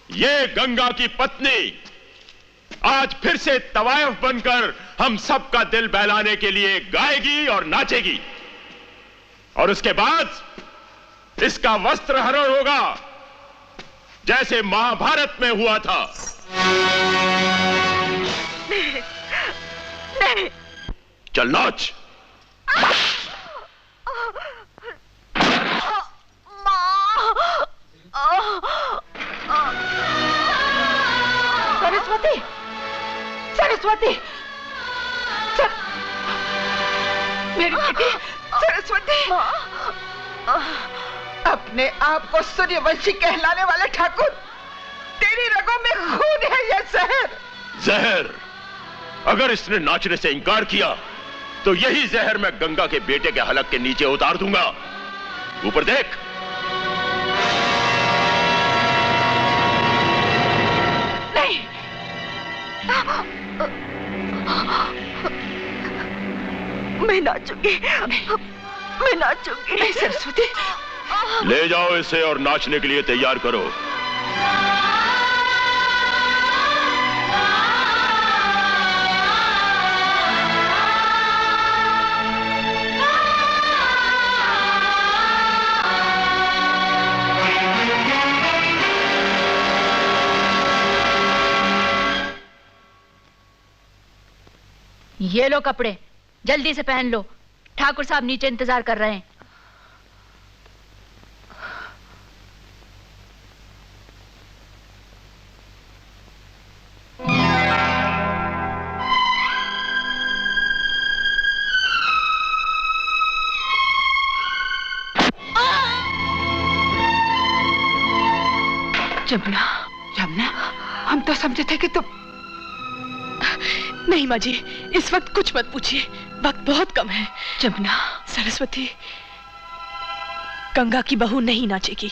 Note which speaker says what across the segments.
Speaker 1: ये गंगा की पत्नी आज फिर से तवायफ बनकर हम सबका दिल बहलाने के लिए गाएगी और नाचेगी, और उसके बाद इसका वस्त्र हरण होगा जैसे महाभारत में हुआ था।
Speaker 2: नहीं।
Speaker 1: चल नाच।
Speaker 2: सरस्वती, सरस्वती, मेरी बेटी सरस्वती। अपने आप को सूर्यवंशी कहलाने वाले ठाकुर, तेरी रगों में खून है ये जहर।
Speaker 1: जहर? अगर इसने नाचने से इंकार किया तो यही जहर मैं गंगा के बेटे के हलक के नीचे उतार दूंगा। ऊपर देख।
Speaker 2: नहीं, मैं नाचूंगी, मैं नाचूंगी। नहीं सरस्वती।
Speaker 1: ले जाओ इसे और नाचने के लिए तैयार करो।
Speaker 3: ये लो कपड़े, जल्दी से पहन लो। ठाकुर साहब नीचे इंतजार कर रहे हैं।
Speaker 2: जमुना, जमुना, हम तो समझे थे कि तुम।
Speaker 4: नहीं माँ जी, इस वक्त कुछ मत पूछिए, वक्त बहुत कम है।
Speaker 2: जमुना,
Speaker 4: सरस्वती, गंगा की बहू नहीं नाचेगी।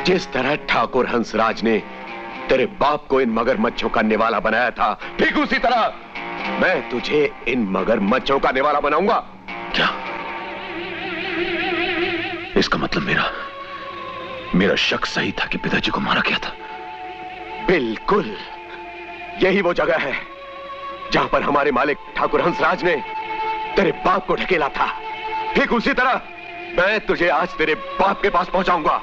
Speaker 1: जिस तरह ठाकुर हंसराज ने तेरे बाप को इन मगरमच्छों का निवाला बनाया था, ठीक उसी तरह मैं तुझे इन मगरमच्छों का निवाला बनाऊंगा। क्या? इसका मतलब मेरा शक सही था कि पिताजी को मारा गया था। बिल्कुल, यही वो जगह है जहां पर हमारे मालिक ठाकुर हंसराज ने तेरे बाप को ढकेला था। ठीक उसी तरह मैं तुझे आज तेरे बाप के पास पहुंचाऊंगा।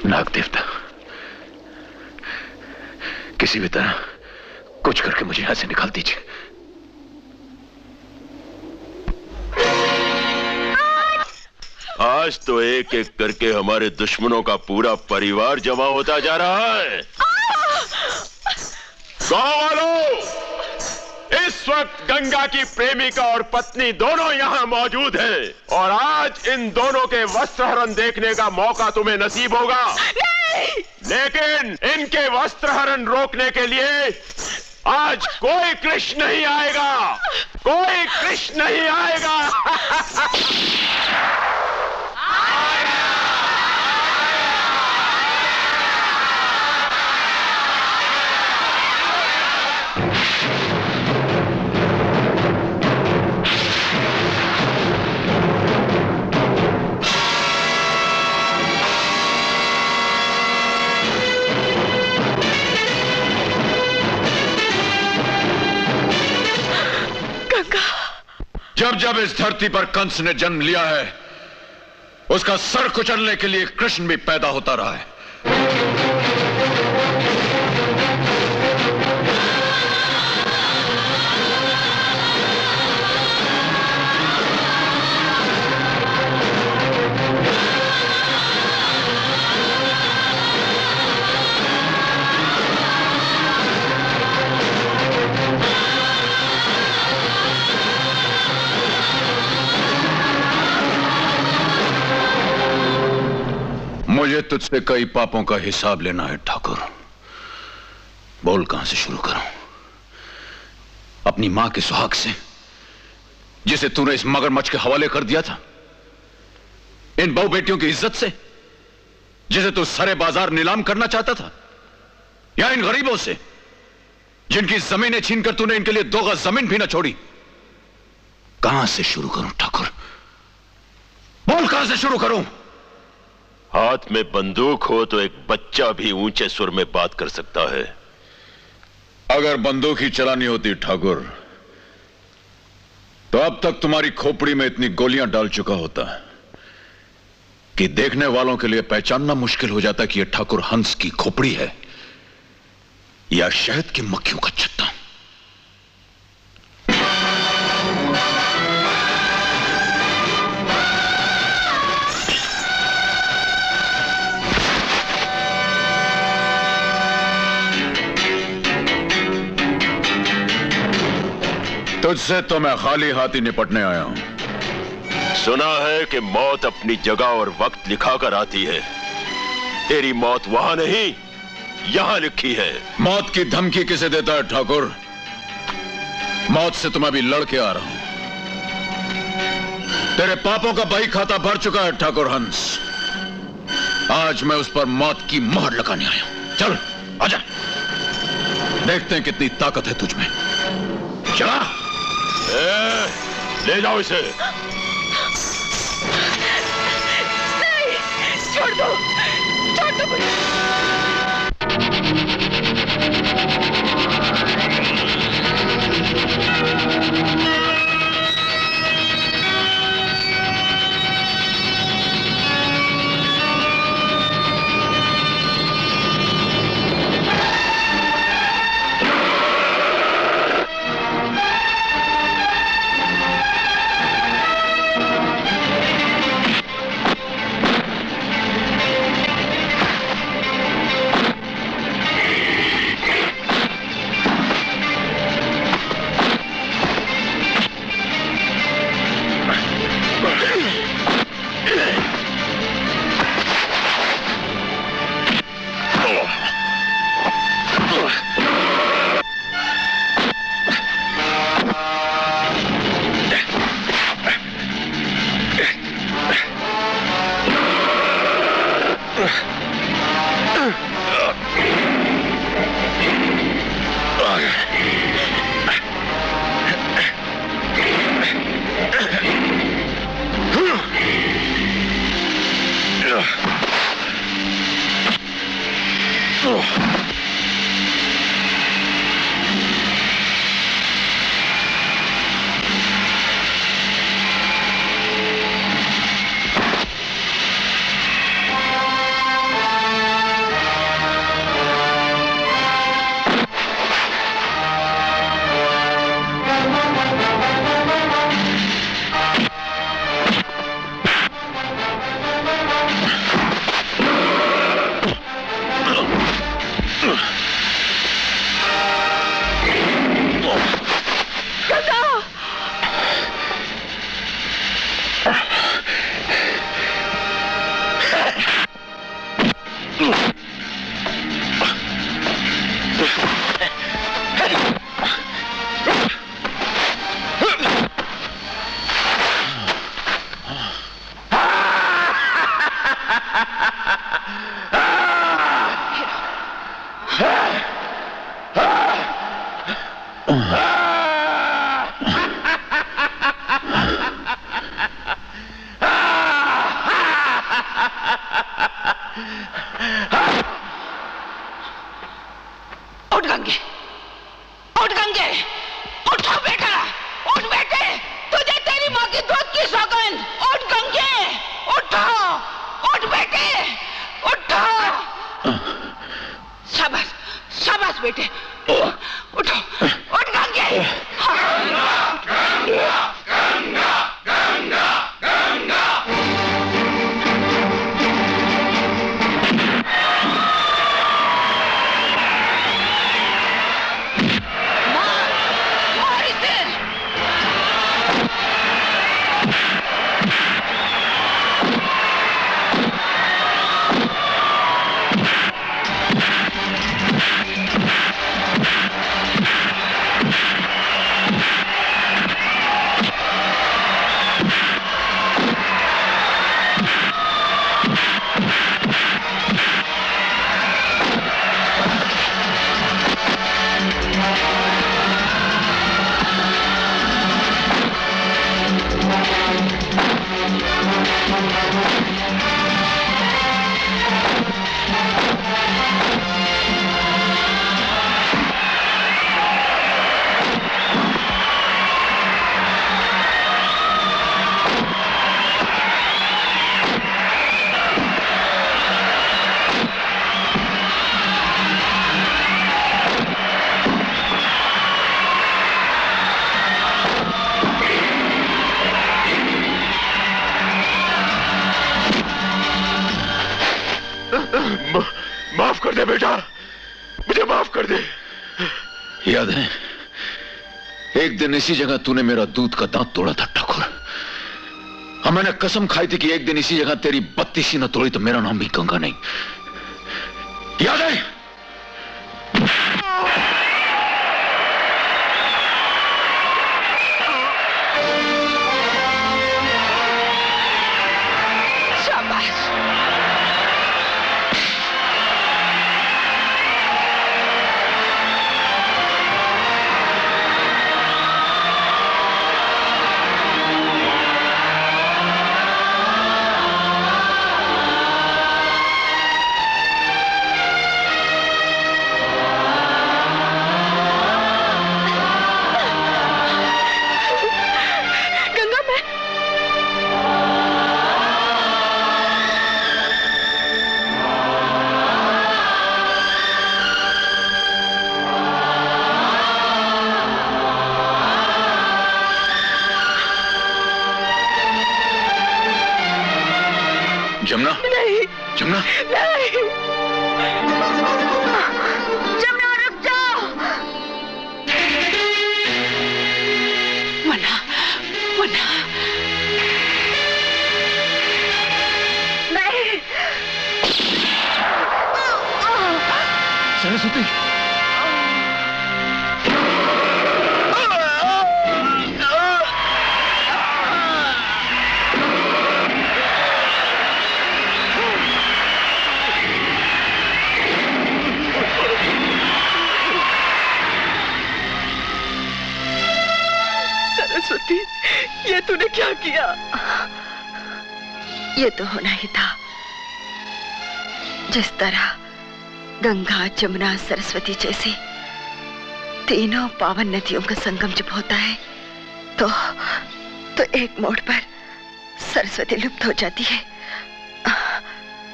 Speaker 1: नाग देवता, किसी भी तरह कुछ करके मुझे यहां से निकाल दीजिए। आज तो एक एक करके हमारे दुश्मनों का पूरा परिवार जमा होता जा रहा है। गांव वालों, इस वक्त गंगा की प्रेमिका और पत्नी दोनों यहां मौजूद हैं, और आज इन दोनों के वस्त्रहरण देखने का मौका तुम्हें नसीब होगा। लेकिन इनके वस्त्रहरण रोकने के लिए आज कोई कृष्ण नहीं आएगा, कोई कृष्ण नहीं आएगा।
Speaker 5: जब जब इस धरती पर कंस ने जन्म लिया है, उसका सर कुचलने के लिए कृष्ण भी पैदा होता रहा है। मुझे तुझसे कई पापों का हिसाब लेना है ठाकुर। बोल कहां से शुरू करूं? अपनी मां के सुहाग से, जिसे तूने इस मगरमच्छ के हवाले कर दिया था? इन बहु बेटियों की इज्जत से, जिसे तू सरे बाजार नीलाम करना चाहता था? या इन गरीबों से, जिनकी जमीनें छीनकर तूने इनके लिए 2 गज जमीन भी ना छोड़ी? कहां से शुरू करूं ठाकुर? बोल कहां से शुरू करूं?
Speaker 1: हाथ में बंदूक हो तो एक बच्चा भी ऊंचे सुर में बात कर सकता है।
Speaker 5: अगर बंदूक ही चलानी होती ठाकुर, तो अब तक तुम्हारी खोपड़ी में इतनी गोलियां डाल चुका होता कि देखने वालों के लिए पहचानना मुश्किल हो जाता कि यह ठाकुर हंस की खोपड़ी है या शहद की मक्खियों का छत्ता। तुझसे तो मैं खाली हाथ ही निपटने आया हूं।
Speaker 1: सुना है कि मौत अपनी जगह और वक्त लिखा कर आती है। तेरी मौत वहां नहीं, यहां लिखी है।
Speaker 5: मौत की धमकी किसे देता है ठाकुर? मौत से तो मैं भी लड़के आ रहा हूं। तेरे पापों का बही खाता भर चुका है ठाकुर हंस। आज मैं उस पर मौत की मोहर लगाने आया हूं। चल आजा, देखते हैं कितनी ताकत है तुझ में। चला,
Speaker 1: ले जाओ इसे।
Speaker 4: नहीं, छोड़ दो, छोड़ दो मुझे।
Speaker 2: उठ गंगे, उठ गंगे, उठो बेटा, उठ बेटे, तुझे तेरी माँ की दूध की सौगंध, उठ गंगे, उठो। बेटे, उठो, उठ गंगे।
Speaker 1: माफ कर दे बेटा, मुझे माफ कर दे।
Speaker 5: याद है एक दिन इसी जगह तूने मेरा दूध का दांत तोड़ा था ठाकुर, और मैंने कसम खाई थी कि एक दिन इसी जगह तेरी बत्तीसी न तोड़ी तो मेरा नाम भी गंगा नहीं। याद है? जमुना,
Speaker 2: नहीं,
Speaker 5: जमुना,
Speaker 2: नहीं, जमुना रुक जाओ।
Speaker 4: मना, मना,
Speaker 2: नहीं।
Speaker 5: सरस्वती,
Speaker 4: सरस्वती, ये तूने क्या किया?
Speaker 6: ये तो होना ही था। जिस तरह गंगा, जमुना, सरस्वती जैसी तीनों पावन नदियों का संगम जब होता है तो एक मोड़ पर सरस्वती लुप्त हो जाती है।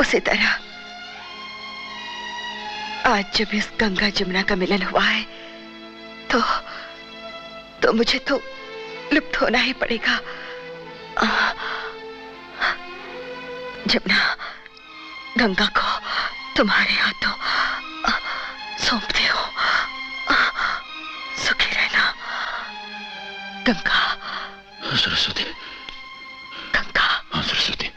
Speaker 6: उसी तरह आज जब इस गंगा जमुना का मिलन हुआ है तो मुझे तो लुप्त होना ही पड़ेगा। जमुना, गंगा को तुम्हारे हाथों सौंपती हो। सुखी रहना गंगा।
Speaker 5: सरस्वती,
Speaker 6: गंगा।
Speaker 5: हाँ सरस्वती।